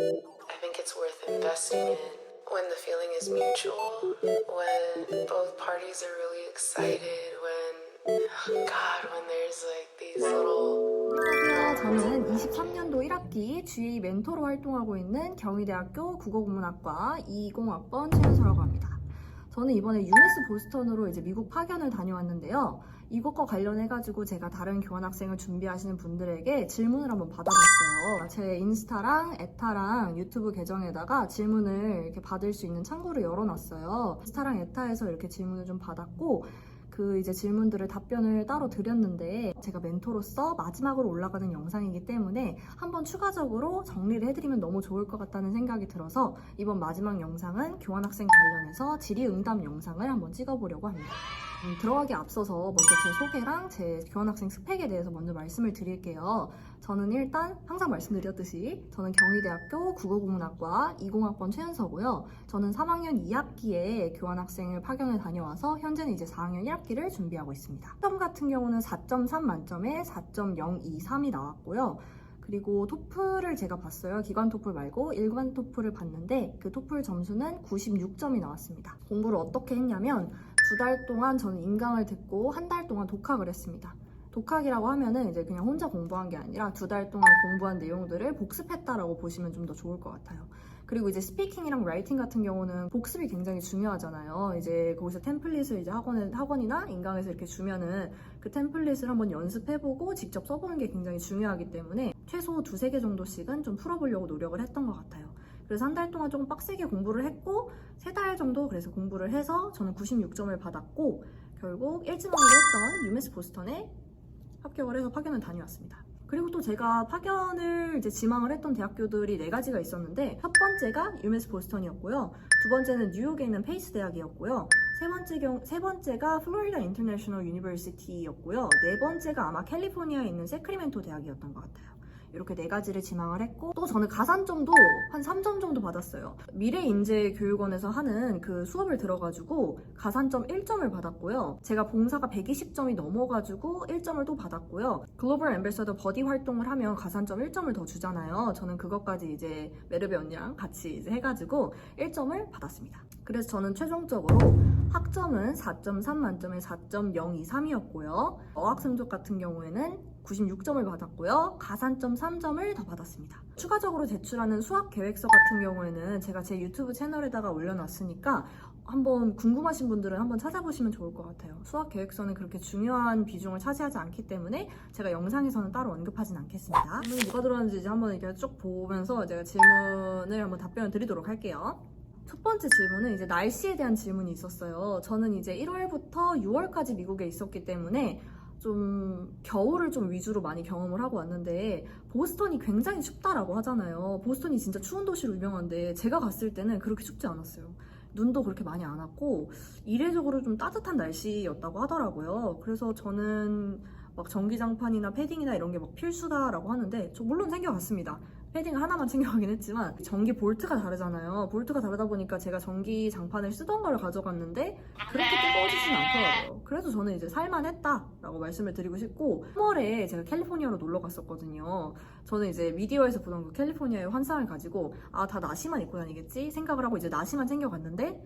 I think it's worth investing in when the feeling is mutual, when both parties are really excited, when there's like these little. 안녕하세요. 저는 23년도 1학기 GA 멘토로 활동하고 있는 경희대학교 국어국문학과 20학번 최현서라고 합니다. 저는 이번에 유네스 보스턴으로 이제 미국 파견을 다녀왔는데요. 이것과 관련해가지고 제가 다른 교환학생을 준비하시는 분들에게 질문을 한번 받아봤어요. 제 인스타랑 에타랑 유튜브 계정에다가 질문을 이렇게 받을 수 있는 창구를 열어놨어요. 인스타랑 에타에서 이렇게 질문을 좀 받았고, 그 이제 질문들을 답변을 따로 드렸는데 제가 멘토로서 마지막으로 올라가는 영상이기 때문에 한번 추가적으로 정리를 해드리면 너무 좋을 것 같다는 생각이 들어서 이번 마지막 영상은 교환학생 관련해서 질의응답 영상을 한번 찍어보려고 합니다. 들어가기 앞서서 먼저 제 소개랑 제 교환학생 스펙에 대해서 먼저 말씀을 드릴게요. 저는 일단 항상 말씀드렸듯이 저는 경희대학교 국어국문학과 20학번 최은서고요. 저는 3학년 2학기에 교환학생을 파견을 다녀와서 현재는 이제 4학년 1학기를 준비하고 있습니다. 시험 같은 경우는 4.3 만점에 4.023이 나왔고요. 그리고 토플을 제가 봤어요. 기관 토플 말고 일반 토플을 봤는데 그 토플 점수는 96점이 나왔습니다. 공부를 어떻게 했냐면 2달 동안 저는 인강을 듣고 1달 동안 독학을 했습니다. 독학이라고 하면은 이제 그냥 혼자 공부한 게 아니라 2달 동안 공부한 내용들을 복습했다라고 보시면 좀 더 좋을 것 같아요. 그리고 이제 스피킹이랑 라이팅 같은 경우는 복습이 굉장히 중요하잖아요. 이제 거기서 템플릿을 이제 학원이나 인강에서 이렇게 주면은 그 템플릿을 한번 연습해보고 직접 써보는 게 굉장히 중요하기 때문에 최소 2-3개 정도씩은 좀 풀어보려고 노력을 했던 것 같아요. 그래서 1달 동안 조금 빡세게 공부를 했고 3달 정도 그래서 공부를 해서 저는 96점을 받았고 결국 일지망으로 했던 유메스 보스턴에 합격을 해서 파견을 다녀왔습니다. 그리고 또 제가 파견을 이제 지망을 했던 대학교들이 4가지가 있었는데 첫 번째가 유메스 보스턴이었고요. 두 번째는 뉴욕에 있는 페이스 대학이었고요. 세 번째가 플로리다 인터내셔널 유니버시티였고요. 네 번째가 아마 캘리포니아에 있는 세크리멘토 대학이었던 것 같아요. 이렇게 4가지를 지망을 했고 또 저는 가산점도 한 3점 정도 받았어요. 미래인재교육원에서 하는 그 수업을 들어가지고 가산점 1점을 받았고요. 제가 봉사가 120점이 넘어가지고 1점을 또 받았고요. 글로벌 앰베서더 버디 활동을 하면 가산점 1점을 더 주잖아요. 저는 그것까지 이제 메르베 언니랑 같이 이제 해가지고 1점을 받았습니다. 그래서 저는 최종적으로 학점은 4.3 만점에 4.023이었고요. 어학 성적 같은 경우에는 96점을 받았고요. 가산점 3점을 더 받았습니다. 추가적으로 제출하는 수학 계획서 같은 경우에는 제가 제 유튜브 채널에다가 올려놨으니까 한번 궁금하신 분들은 한번 찾아보시면 좋을 것 같아요. 수학 계획서는 그렇게 중요한 비중을 차지하지 않기 때문에 제가 영상에서는 따로 언급하진 않겠습니다. 질문이 뭐가 들어왔는지 이제 한번 이렇게 쭉 보면서 제가 질문을 한번 답변을 드리도록 할게요. 첫 번째 질문은 이제 날씨에 대한 질문이 있었어요. 저는 이제 1월부터 6월까지 미국에 있었기 때문에 좀 겨울을 좀 위주로 많이 경험을 하고 왔는데 보스턴이 굉장히 춥다라고 하잖아요. 보스턴이 진짜 추운 도시로 유명한데 제가 갔을 때는 그렇게 춥지 않았어요. 눈도 그렇게 많이 안 왔고 이례적으로 좀 따뜻한 날씨였다고 하더라고요. 그래서 저는 막 전기장판이나 패딩이나 이런 게 막 필수다라고 하는데 저 물론 챙겨갔습니다. 패딩을 하나만 챙겨가긴 했지만 전기 볼트가 다르잖아요. 볼트가 다르다 보니까 제가 전기 장판을 쓰던 걸 가져갔는데 그렇게 뜨거워지진 않더라고요. 그래서 저는 이제 살만했다라고 말씀을 드리고 싶고 3월에 제가 캘리포니아로 놀러 갔었거든요. 저는 이제 미디어에서 보던 그 캘리포니아의 환상을 가지고 아, 다 나시만 입고 다니겠지 생각을 하고 이제 나시만 챙겨갔는데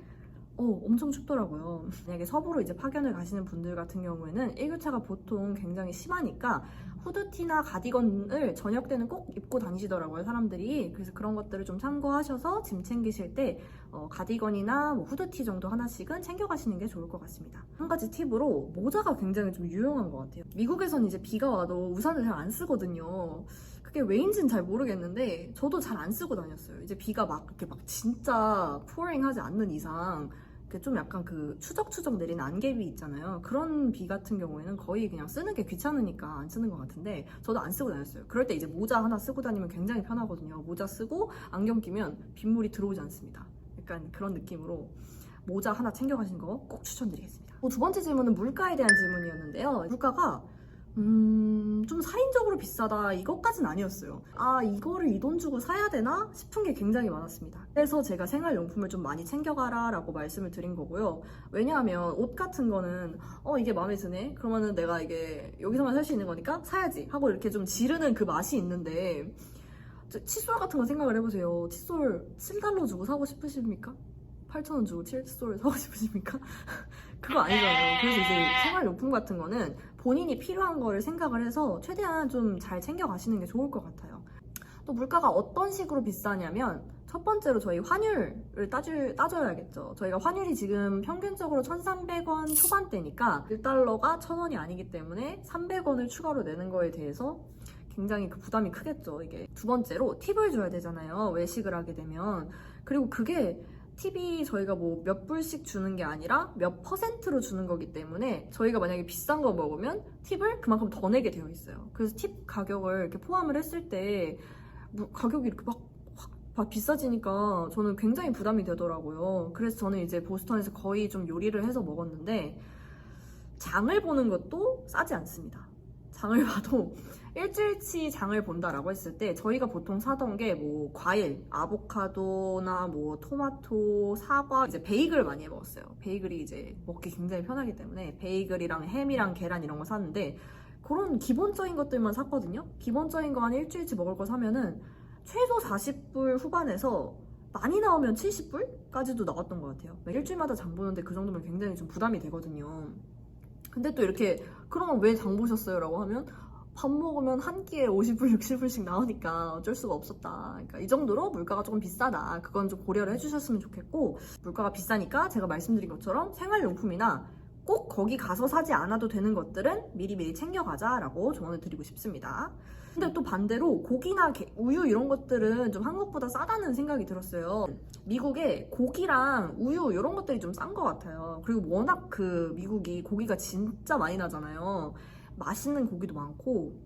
엄청 춥더라고요. 만약에 서부로 이제 파견을 가시는 분들 같은 경우에는 일교차가 보통 굉장히 심하니까 후드티나 가디건을 저녁 때는 꼭 입고 다니시더라고요, 사람들이. 그래서 그런 것들을 좀 참고하셔서 짐 챙기실 때 가디건이나 뭐 후드티 정도 하나씩은 챙겨가시는 게 좋을 것 같습니다. 한 가지 팁으로 모자가 굉장히 좀 유용한 것 같아요. 미국에선 이제 비가 와도 우산을 잘 안 쓰거든요. 그게 왜인지는 잘 모르겠는데 저도 잘 안 쓰고 다녔어요. 이제 비가 막 이렇게 막 진짜 pouring하지 않는 이상 좀 약간 그 추적추적 내리는 안개비 있잖아요. 그런 비 같은 경우에는 거의 그냥 쓰는 게 귀찮으니까 안 쓰는 것 같은데 저도 안 쓰고 다녔어요. 그럴 때 이제 모자 하나 쓰고 다니면 굉장히 편하거든요. 모자 쓰고 안경 끼면 빗물이 들어오지 않습니다. 약간 그런 느낌으로 모자 하나 챙겨가시는 거 꼭 추천드리겠습니다. 두 번째 질문은 물가에 대한 질문이었는데요. 물가가 좀 살인적으로 비싸다 이것까진 아니었어요. 아, 이거를 이 돈 주고 사야 되나 싶은 게 굉장히 많았습니다. 그래서 제가 생활용품을 좀 많이 챙겨가라 라고 말씀을 드린 거고요. 왜냐하면 옷 같은 거는 이게 마음에 드네? 그러면은 내가 이게 여기서만 살 수 있는 거니까 사야지 하고 이렇게 좀 지르는 그 맛이 있는데 칫솔 같은 거 생각을 해보세요. 칫솔 7달러 주고 사고 싶으십니까? 8,000원 주고 칫솔 사고 싶으십니까? 그거 아니잖아요. 그래서 이제 생활용품 같은 거는 본인이 필요한 거를 생각을 해서 최대한 좀 잘 챙겨가시는 게 좋을 것 같아요. 또 물가가 어떤 식으로 비싸냐면 첫 번째로 저희 환율을 따져야겠죠. 저희가 환율이 지금 평균적으로 1,300원 초반대니까 1달러가 1,000원이 아니기 때문에 300원을 추가로 내는 거에 대해서 굉장히 그 부담이 크겠죠. 이게 두 번째로 팁을 줘야 되잖아요. 외식을 하게 되면. 그리고 그게 팁이 저희가 뭐 몇 불씩 주는 게 아니라 몇 퍼센트로 주는 거기 때문에 저희가 만약에 비싼 거 먹으면 팁을 그만큼 더 내게 되어 있어요. 그래서 팁 가격을 이렇게 포함을 했을 때 가격이 이렇게 막 비싸지니까 저는 굉장히 부담이 되더라고요. 그래서 저는 이제 보스턴에서 거의 좀 요리를 해서 먹었는데 장을 보는 것도 싸지 않습니다. 장을 봐도 일주일치 장을 본다라고 했을 때 저희가 보통 사던 게 뭐 과일, 아보카도나 뭐 토마토, 사과, 이제 베이글 많이 해 먹었어요. 베이글이 이제 먹기 굉장히 편하기 때문에 베이글이랑 햄이랑 계란 이런 거 샀는데 그런 기본적인 것들만 샀거든요. 기본적인 거 한 일주일치 먹을 거 사면은 최소 40불 후반에서 많이 나오면 70불까지도 나왔던 것 같아요. 일주일마다 장 보는데 그 정도면 굉장히 좀 부담이 되거든요. 근데 또 이렇게 그러면 왜 장 보셨어요? 라고 하면 밥 먹으면 한 끼에 50불, 60불씩 나오니까 어쩔 수가 없었다. 그러니까 이 정도로 물가가 조금 비싸다. 그건 좀 고려를 해주셨으면 좋겠고 물가가 비싸니까 제가 말씀드린 것처럼 생활용품이나 꼭 거기 가서 사지 않아도 되는 것들은 미리미리 챙겨가자라고 조언을 드리고 싶습니다. 근데 또 반대로 고기나 우유 이런 것들은 좀 한국보다 싸다는 생각이 들었어요. 미국에 고기랑 우유 이런 것들이 좀 싼 것 같아요. 그리고 워낙 그 미국이 고기가 진짜 많이 나잖아요. 맛있는 고기도 많고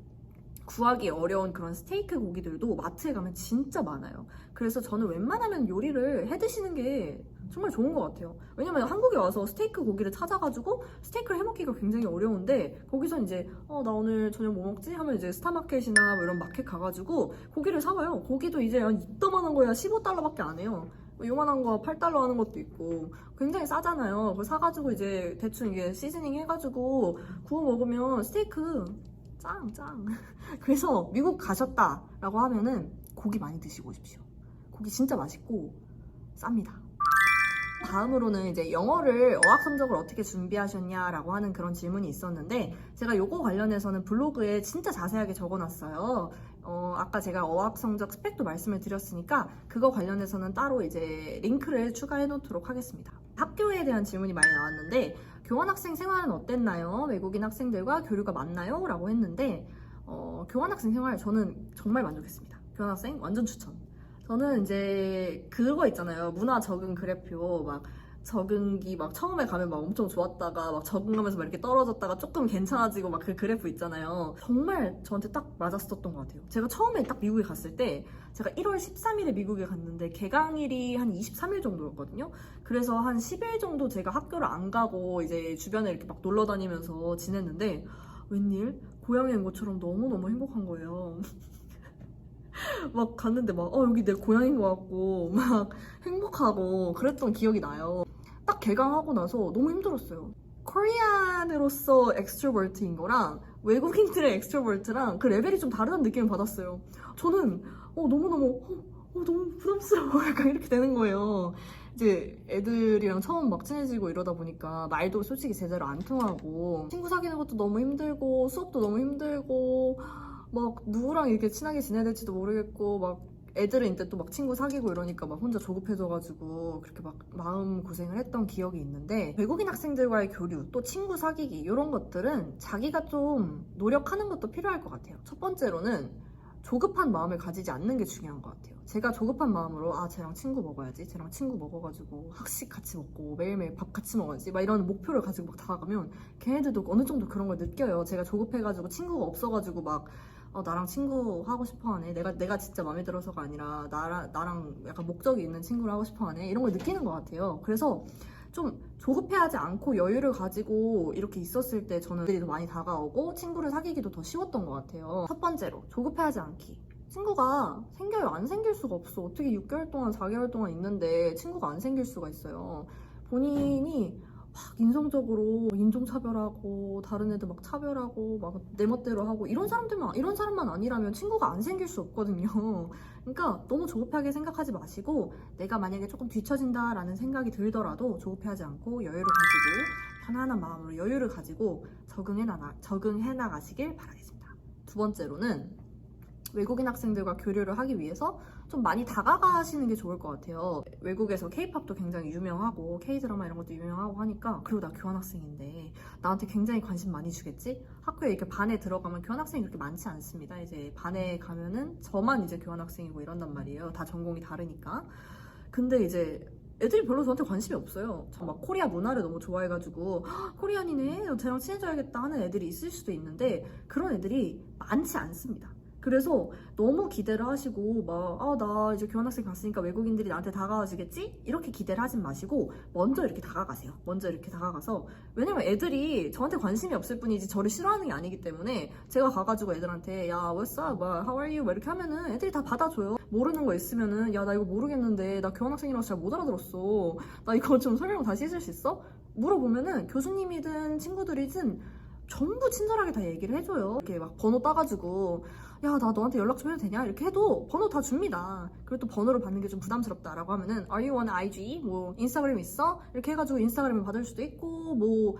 구하기 어려운 그런 스테이크 고기들도 마트에 가면 진짜 많아요. 그래서 저는 웬만하면 요리를 해 드시는 게 정말 좋은 것 같아요. 왜냐면 한국에 와서 스테이크 고기를 찾아가지고 스테이크를 해먹기가 굉장히 어려운데 거기서 이제 나 오늘 저녁 뭐 먹지? 하면 이제 스타마켓이나 뭐 이런 마켓 가가지고 고기를 사와요. 고기도 이제 한 이따만한 거야 15달러밖에 안 해요. 요만한 거 8달러 하는 것도 있고 굉장히 싸잖아요. 그걸 사가지고 이제 대충 이게 시즈닝 해가지고 구워 먹으면 스테이크 짱. 그래서 미국 가셨다라고 하면은 고기 많이 드시고 오십시오. 고기 진짜 맛있고 쌉니다. 다음으로는 이제 영어를 어학 성적을 어떻게 준비하셨냐라고 하는 그런 질문이 있었는데 제가 요거 관련해서는 블로그에 진짜 자세하게 적어놨어요. 아까 제가 어학 성적 스펙도 말씀을 드렸으니까 그거 관련해서는 따로 이제 링크를 추가해 놓도록 하겠습니다. 학교에 대한 질문이 많이 나왔는데 교환학생 생활은 어땠나요? 외국인 학생들과 교류가 많나요? 라고 했는데 교환학생 생활 저는 정말 만족했습니다. 교환학생 완전 추천. 저는 이제 그거 있잖아요. 문화 적응 그래프요. 막 적응기 막 처음에 가면 막 엄청 좋았다가 막 적응하면서 막 이렇게 떨어졌다가 조금 괜찮아지고 막 그 그래프 있잖아요. 정말 저한테 딱 맞았었던 것 같아요. 제가 처음에 딱 미국에 갔을 때 제가 1월 13일에 미국에 갔는데 개강일이 한 23일 정도였거든요. 그래서 한 10일 정도 제가 학교를 안 가고 이제 주변에 이렇게 막 놀러 다니면서 지냈는데 웬일? 고향에 온 것처럼 너무너무 행복한 거예요. 막 갔는데 막 여기 내 고향인 것 같고 막 행복하고 그랬던 기억이 나요. 딱 개강하고 나서 너무 힘들었어요. 코리안으로서 엑스트로버트인 거랑 외국인들의 엑스트로버트랑 그 레벨이 좀 다르다는 느낌을 받았어요. 저는 너무 부담스러워 약간 이렇게 되는 거예요. 이제 애들이랑 처음 막 친해지고 이러다 보니까 말도 솔직히 제대로 안 통하고 친구 사귀는 것도 너무 힘들고 수업도 너무 힘들고 막 누구랑 이렇게 친하게 지내야 될지도 모르겠고 막 애들은 이때 또 막 친구 사귀고 이러니까 막 혼자 조급해져가지고 그렇게 막 마음 고생을 했던 기억이 있는데 외국인 학생들과의 교류 또 친구 사귀기 이런 것들은 자기가 좀 노력하는 것도 필요할 것 같아요. 첫 번째로는 조급한 마음을 가지지 않는 게 중요한 것 같아요. 제가 조급한 마음으로 쟤랑 친구 먹어야지 쟤랑 친구 먹어가지고 학식 같이 먹고 매일매일 밥 같이 먹어야지 막 이런 목표를 가지고 막 다가가면 걔네들도 어느 정도 그런 걸 느껴요. 제가 조급해가지고 친구가 없어가지고 막 나랑 친구 하고 싶어 하네. 내가 진짜 마음에 들어서가 아니라 나랑 약간 목적이 있는 친구를 하고 싶어 하네. 이런 걸 느끼는 것 같아요. 그래서 좀 조급해하지 않고 여유를 가지고 이렇게 있었을 때 저는 애들이 더 많이 다가오고 친구를 사귀기도 더 쉬웠던 것 같아요. 첫 번째로 조급해하지 않기. 친구가 생겨요? 안 생길 수가 없어. 어떻게 6개월 동안 4개월 동안 있는데 친구가 안 생길 수가 있어요. 본인이 막 인성적으로 인종차별하고 다른 애들 막 차별하고 막 내 멋대로 하고 이런 사람만 아니라면 친구가 안 생길 수 없거든요. 그러니까 너무 조급하게 생각하지 마시고 내가 만약에 조금 뒤처진다라는 생각이 들더라도 조급해하지 않고 여유를 가지고 편안한 마음으로 여유를 가지고 적응해 나가시길 바라겠습니다. 두 번째로는 외국인 학생들과 교류를 하기 위해서 좀 많이 다가가시는 게 좋을 것 같아요. 외국에서 K-팝도 굉장히 유명하고 K-드라마 이런 것도 유명하고 하니까 그리고 나 교환학생인데 나한테 굉장히 관심 많이 주겠지? 학교에 이렇게 반에 들어가면 교환학생이 그렇게 많지 않습니다. 이제 반에 가면은 저만 이제 교환학생이고 이런단 말이에요. 다 전공이 다르니까. 근데 이제 애들이 별로 저한테 관심이 없어요. 저 막 코리아 문화를 너무 좋아해가지고 코리안이네? 쟤랑 친해져야겠다 하는 애들이 있을 수도 있는데 그런 애들이 많지 않습니다. 그래서 너무 기대를 하시고 나 이제 교환학생 갔으니까 외국인들이 나한테 다가와주겠지? 이렇게 기대를 하진 마시고 먼저 이렇게 다가가세요. 먼저 이렇게 다가가서 왜냐면 애들이 저한테 관심이 없을 뿐이지 저를 싫어하는 게 아니기 때문에 제가 가가지고 애들한테 야 what's up? how are you? 막 이렇게 하면은 애들이 다 받아줘요. 모르는 거 있으면은 야 나 이거 모르겠는데 나 교환학생이라서 잘 못 알아들었어. 나 이거 좀 설명 다시 해줄 수 있어? 물어보면은 교수님이든 친구들이든 전부 친절하게 다 얘기를 해줘요. 이렇게 막 번호 따가지고 야 나 너한테 연락 좀 해도 되냐? 이렇게 해도 번호 다 줍니다. 그리고 또 번호를 받는 게 좀 부담스럽다라고 하면은 Are you on IG? 뭐 인스타그램 있어? 이렇게 해가지고 인스타그램을 받을 수도 있고 뭐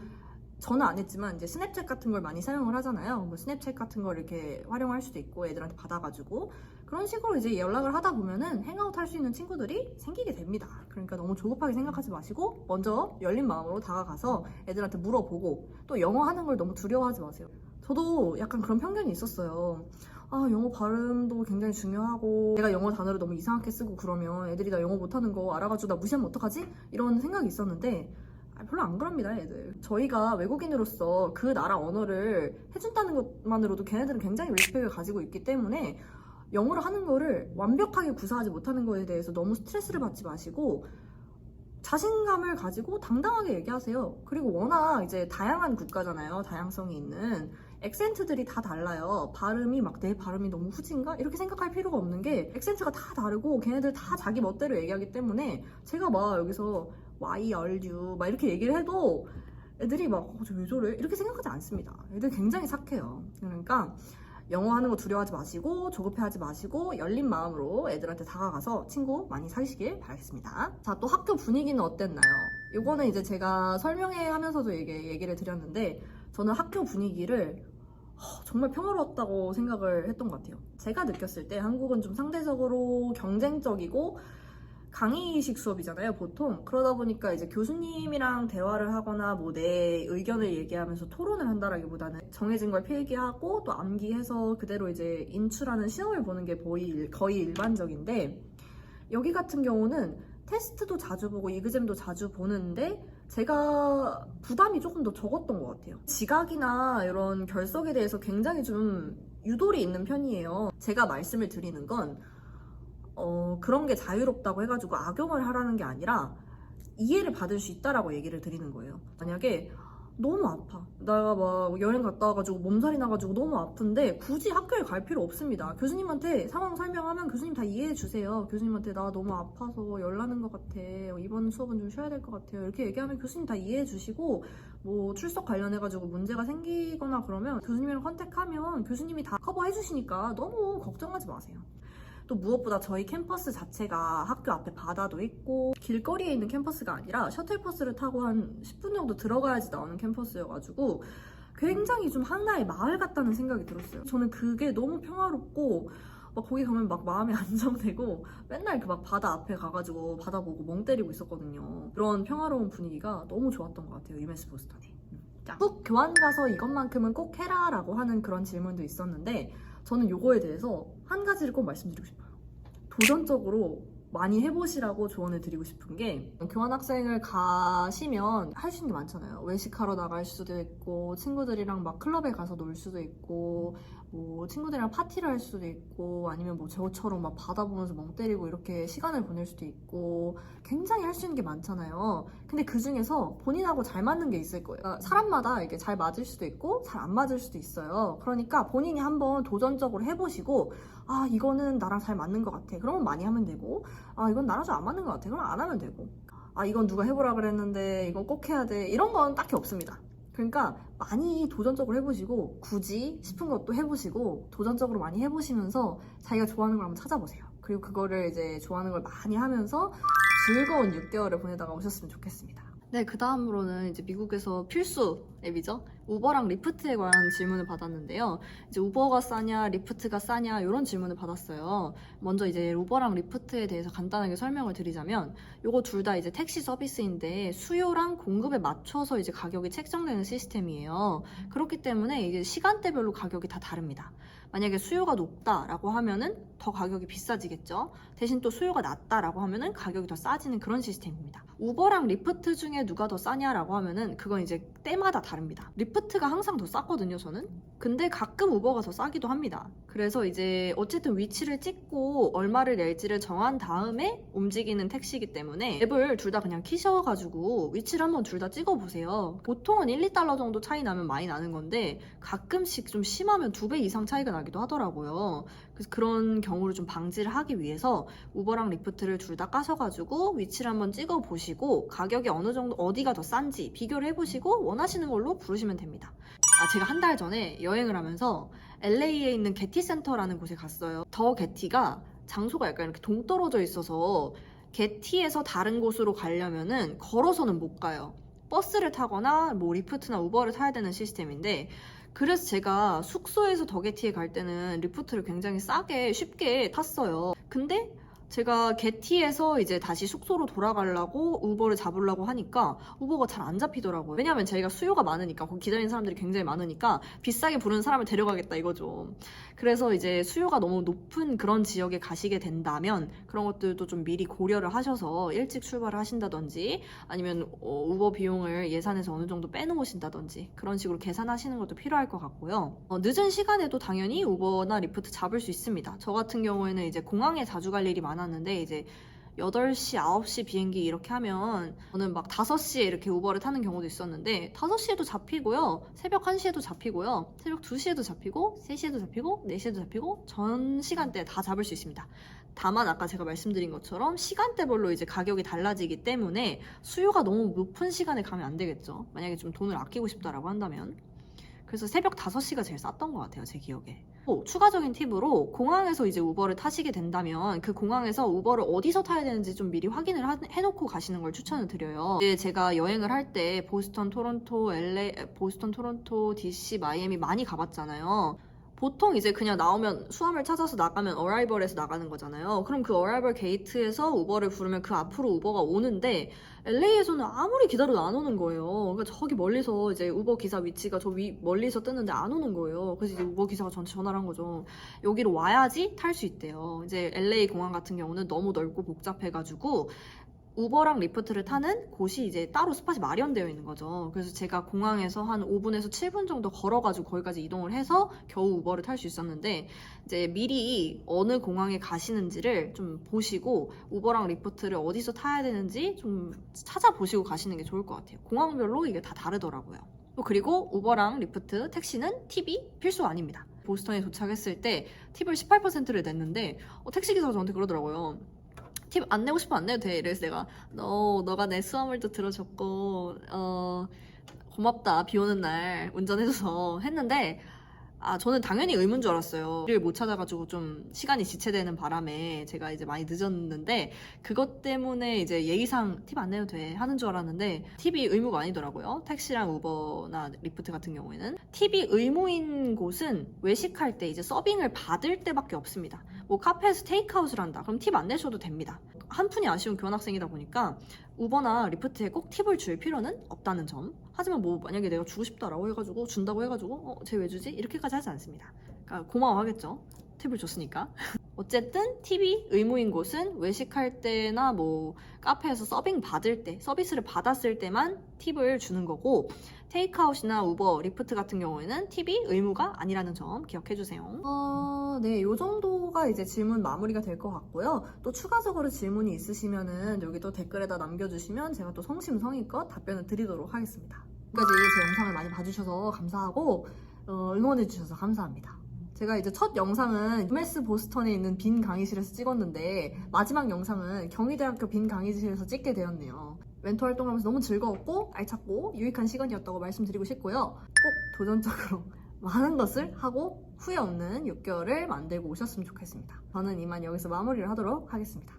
저는 안 했지만 이제 스냅챗 같은 걸 많이 사용을 하잖아요. 뭐 스냅챗 같은 걸 이렇게 활용할 수도 있고 애들한테 받아가지고 그런 식으로 이제 연락을 하다 보면은 행아웃 할 수 있는 친구들이 생기게 됩니다. 그러니까 너무 조급하게 생각하지 마시고 먼저 열린 마음으로 다가가서 애들한테 물어보고 또 영어 하는 걸 너무 두려워하지 마세요. 저도 약간 그런 편견이 있었어요. 영어 발음도 굉장히 중요하고 내가 영어 단어를 너무 이상하게 쓰고 그러면 애들이 나 영어 못하는 거 알아가지고 나 무시하면 어떡하지? 이런 생각이 있었는데 별로 안 그럽니다, 애들. 저희가 외국인으로서 그 나라 언어를 해준다는 것만으로도 걔네들은 굉장히 리스펙을 가지고 있기 때문에 영어를 하는 거를 완벽하게 구사하지 못하는 거에 대해서 너무 스트레스를 받지 마시고 자신감을 가지고 당당하게 얘기하세요. 그리고 워낙 이제 다양한 국가잖아요. 다양성이 있는. 액센트들이 다 달라요. 발음이 막 내 발음이 너무 후진가? 이렇게 생각할 필요가 없는 게 액센트가 다 다르고 걔네들 다 자기 멋대로 얘기하기 때문에 제가 막 여기서 Why are you? 막 이렇게 얘기를 해도 애들이 막 저 왜 저래? 이렇게 생각하지 않습니다. 애들 굉장히 착해요. 그러니까 영어 하는 거 두려워하지 마시고 조급해하지 마시고 열린 마음으로 애들한테 다가가서 친구 많이 사귀시길 바라겠습니다. 자, 또 학교 분위기는 어땠나요? 요거는 이제 제가 설명회 하면서도 얘기를 드렸는데 저는 학교 분위기를 정말 평화로웠다고 생각을 했던 것 같아요. 제가 느꼈을 때 한국은 좀 상대적으로 경쟁적이고 강의식 수업이잖아요, 보통. 그러다 보니까 이제 교수님이랑 대화를 하거나 뭐 내 의견을 얘기하면서 토론을 한다라기보다는 정해진 걸 필기하고 또 암기해서 그대로 이제 인출하는 시험을 보는 게 거의 일반적인데 여기 같은 경우는 테스트도 자주 보고 이그잼도 자주 보는데 제가 부담이 조금 더 적었던 것 같아요. 지각이나 이런 결석에 대해서 굉장히 좀 유도리 있는 편이에요. 제가 말씀을 드리는 건 그런 게 자유롭다고 해가지고 악용을 하라는 게 아니라 이해를 받을 수 있다라고 얘기를 드리는 거예요. 만약에 너무 아파. 내가 막 여행 갔다 와가지고 몸살이 나가지고 너무 아픈데 굳이 학교에 갈 필요 없습니다. 교수님한테 상황 설명하면 교수님 다 이해해 주세요. 교수님한테 나 너무 아파서 열나는 것 같아. 이번 수업은 좀 쉬어야 될 것 같아요. 이렇게 얘기하면 교수님 다 이해해 주시고 뭐 출석 관련해가지고 문제가 생기거나 그러면 교수님이랑 컨택하면 교수님이 다 커버해 주시니까 너무 걱정하지 마세요. 또 무엇보다 저희 캠퍼스 자체가 학교 앞에 바다도 있고 길거리에 있는 캠퍼스가 아니라 셔틀버스를 타고 한 10분 정도 들어가야지 나오는 캠퍼스여가지고 굉장히 좀 하나의 마을 같다는 생각이 들었어요. 저는 그게 너무 평화롭고 막 거기 가면 막 마음이 안정되고 맨날 그 막 바다 앞에 가가지고 바다 보고 멍 때리고 있었거든요. 그런 평화로운 분위기가 너무 좋았던 것 같아요, UMS 보스턴이. 꼭 교환 가서 이것만큼은 꼭 해라 라고 하는 그런 질문도 있었는데 저는 요거에 대해서 한 가지를 꼭 말씀드리고 싶어요. 도전적으로 많이 해보시라고 조언을 드리고 싶은 게 교환학생을 가시면 할 수 있는 게 많잖아요. 외식하러 나갈 수도 있고 친구들이랑 막 클럽에 가서 놀 수도 있고 뭐 친구들이랑 파티를 할 수도 있고 아니면 뭐 저처럼 막 바다 보면서 멍 때리고 이렇게 시간을 보낼 수도 있고 굉장히 할 수 있는 게 많잖아요. 근데 그 중에서 본인하고 잘 맞는 게 있을 거예요. 그러니까 사람마다 이게 잘 맞을 수도 있고 잘 안 맞을 수도 있어요. 그러니까 본인이 한번 도전적으로 해보시고 이거는 나랑 잘 맞는 것 같아. 그러면 많이 하면 되고 이건 나랑 좀 안 맞는 것 같아. 그럼 안 하면 되고 아, 이건 누가 해보라 그랬는데 이건 꼭 해야 돼, 이런 건 딱히 없습니다. 그러니까 많이 도전적으로 해보시고 굳이 싶은 것도 해보시고 도전적으로 많이 해보시면서 자기가 좋아하는 걸 한번 찾아보세요. 그리고 그거를 이제 좋아하는 걸 많이 하면서 즐거운 6개월을 보내다가 오셨으면 좋겠습니다. 네, 그 다음으로는 이제 미국에서 필수 앱이죠. 우버랑 리프트에 관한 질문을 받았는데요. 이제 우버가 싸냐, 리프트가 싸냐, 이런 질문을 받았어요. 먼저 이제 우버랑 리프트에 대해서 간단하게 설명을 드리자면, 요거 둘 다 이제 택시 서비스인데 수요랑 공급에 맞춰서 이제 가격이 책정되는 시스템이에요. 그렇기 때문에 이제 시간대별로 가격이 다 다릅니다. 만약에 수요가 높다라고 하면은 더 가격이 비싸지겠죠. 대신 또 수요가 낮다라고 하면은 가격이 더 싸지는 그런 시스템입니다. 우버랑 리프트 중에 누가 더 싸냐라고 하면은 그건 이제 때마다 다릅니다. 리프트가 항상 더 싸거든요, 저는. 근데 가끔 우버가 더 싸기도 합니다. 그래서 이제 어쨌든 위치를 찍고 얼마를 낼지를 정한 다음에 움직이는 택시이기 때문에 앱을 둘 다 그냥 키셔가지고 위치를 한번 둘 다 찍어보세요. 보통은 1, 2달러 정도 차이 나면 많이 나는 건데 가끔씩 좀 심하면 2배 이상 차이가 나기도 하더라고요. 그래서 그런 경우를 좀 방지를 하기 위해서 우버랑 리프트를 둘 다 까셔가지고 위치를 한번 찍어보시고 가격이 어느 정도 어디가 더 싼지 비교를 해보시고 원하시는 걸로 부르시면 됩니다. 제가 한 달 전에 여행을 하면서 LA에 있는 게티 센터라는 곳에 갔어요. 더 게티가 장소가 약간 이렇게 동떨어져 있어서 게티에서 다른 곳으로 가려면은 걸어서는 못 가요. 버스를 타거나 뭐 리프트나 우버를 타야 되는 시스템인데, 그래서 제가 숙소에서 더 게티에 갈 때는 리프트를 굉장히 싸게 쉽게 탔어요. 근데 제가 게티에서 이제 다시 숙소로 돌아가려고 우버를 잡으려고 하니까 우버가 잘 안 잡히더라고요. 왜냐면 저희가 수요가 많으니까, 거기 기다리는 사람들이 굉장히 많으니까 비싸게 부르는 사람을 데려가겠다 이거죠. 그래서 이제 수요가 너무 높은 그런 지역에 가시게 된다면 그런 것들도 좀 미리 고려를 하셔서 일찍 출발을 하신다든지 아니면 우버 비용을 예산에서 어느 정도 빼놓으신다든지 그런 식으로 계산하시는 것도 필요할 것 같고요. 늦은 시간에도 당연히 우버나 리프트 잡을 수 있습니다. 저 같은 경우에는 이제 공항에 자주 갈 일이 많았는데 이제 8시, 9시 비행기 이렇게 하면 저는 막 5시에 이렇게 우버를 타는 경우도 있었는데 5시에도 잡히고요. 새벽 1시에도 잡히고요. 새벽 2시에도 잡히고 3시에도 잡히고 4시에도 잡히고 전 시간대에 다 잡을 수 있습니다. 다만 아까 제가 말씀드린 것처럼 시간대별로 이제 가격이 달라지기 때문에 수요가 너무 높은 시간에 가면 안 되겠죠. 만약에 좀 돈을 아끼고 싶다라고 한다면. 그래서 새벽 5시가 제일 쌌던 것 같아요, 제 기억에. 추가적인 팁으로 공항에서 이제 우버를 타시게 된다면 그 공항에서 우버를 어디서 타야 되는지 좀 미리 확인을 해놓고 가시는 걸 추천을 드려요. 이제 제가 여행을 할 때 보스턴, 토론토, DC, 마이애미 많이 가봤잖아요. 보통 이제 그냥 나오면 수암을 찾아서 나가면 어라이벌에서 나가는 거잖아요. 그럼 그 어라이벌 게이트에서 우버를 부르면 그 앞으로 우버가 오는데 LA에서는 아무리 기다려도 안 오는 거예요. 그러니까 저기 멀리서 이제 우버 기사 위치가 저 멀리서 뜨는데 안 오는 거예요. 그래서 이제 우버 기사가 저한테 전화를 한 거죠. 여기로 와야지 탈 수 있대요. 이제 LA 공항 같은 경우는 너무 넓고 복잡해가지고 우버랑 리프트를 타는 곳이 이제 따로 스팟이 마련되어 있는 거죠. 그래서 제가 공항에서 한 5분에서 7분 정도 걸어가지고 거기까지 이동을 해서 겨우 우버를 탈 수 있었는데, 이제 미리 어느 공항에 가시는지를 좀 보시고 우버랑 리프트를 어디서 타야 되는지 좀 찾아보시고 가시는 게 좋을 것 같아요. 공항별로 이게 다 다르더라고요. 그리고 우버랑 리프트, 택시는 팁이 필수 아닙니다. 보스턴에 도착했을 때 팁을 18%를 냈는데 택시기사가 저한테 그러더라고요. 팁 안 내고 싶으면 안 내도 돼. 이래서 내가 너가 내 수화물도 들어줬고 고맙다, 비 오는 날 운전해줘서 했는데 저는 당연히 의무인 줄 알았어요. 일을 못 찾아가지고 좀 시간이 지체되는 바람에 제가 이제 많이 늦었는데 그것 때문에 이제 예의상 팁 안 내도 돼 하는 줄 알았는데 팁이 의무가 아니더라고요. 택시랑 우버나 리프트 같은 경우에는 팁이 의무인 곳은 외식할 때 이제 서빙을 받을 때밖에 없습니다. 뭐 카페에서 테이크아웃을 한다, 그럼 팁 안 내셔도 됩니다. 한 푼이 아쉬운 교환학생이다 보니까 우버나 리프트에 꼭 팁을 줄 필요는 없다는 점. 하지만 뭐 만약에 내가 주고 싶다라고 해가지고 준다고 해가지고 쟤 왜 주지? 이렇게까지 하지 않습니다. 그러니까 고마워하겠죠, 팁을 줬으니까. 어쨌든 팁이 의무인 곳은 외식할 때나 뭐 카페에서 서빙 받을 때, 서비스를 받았을 때만 팁을 주는 거고, 테이크아웃이나 우버, 리프트 같은 경우에는 팁이 의무가 아니라는 점 기억해주세요. 네, 요 정도가 이제 질문 마무리가 될 것 같고요. 또 추가적으로 질문이 있으시면은 여기 또 댓글에다 남겨주시면 제가 또 성심성의껏 답변을 드리도록 하겠습니다. 지금까지 제 영상을 많이 봐주셔서 감사하고 응원해주셔서 감사합니다. 제가 이제 첫 영상은 US 보스턴에 있는 빈 강의실에서 찍었는데 마지막 영상은 경희대학교 빈 강의실에서 찍게 되었네요. 멘토 활동하면서 너무 즐거웠고 알찼고 유익한 시간이었다고 말씀드리고 싶고요. 꼭 도전적으로 많은 것을 하고 후회 없는 6개월을 만들고 오셨으면 좋겠습니다. 저는 이만 여기서 마무리를 하도록 하겠습니다.